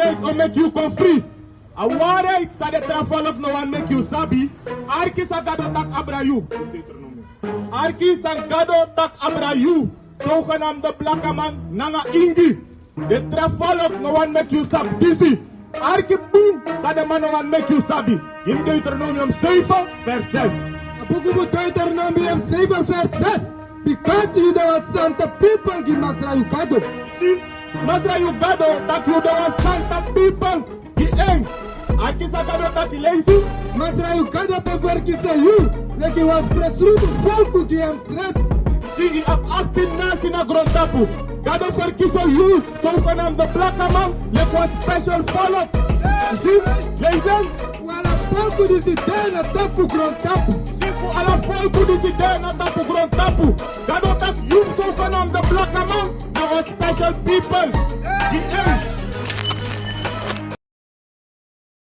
waarheid om make you come free. A waarheid sa de trafolok no one make you sabi. Arki sa gado tak abrayu. Arki sa gado tak abrayu. Zogenaamde blakkaman nanga ingi. De trafolok no one make you sabi disi. Arki boom sa de man no one make you sabi. In Deuteronomium 7 vers 6. Buku Deuteronomium 7 vers 6. Because you don't want the people give Masra Yugado. See, Masra Yugado that you don't want Santa people. Ki eng. Arki sa gado tak lazy. Masra Yugado te verkise you. Dat je was presrudu volku die hem stress. Zie op 18 natie na grondtapu. Gado verkiezen you, zogenaamde blakkaman, je was special follow. Zie, lezen? Wala volku die zit daar na tapu grondtapu. Zie, voor alle volku die zit daar na tapu grondtapu. Gado tak you, zogenaamde blakkaman, na was special people. Die eng.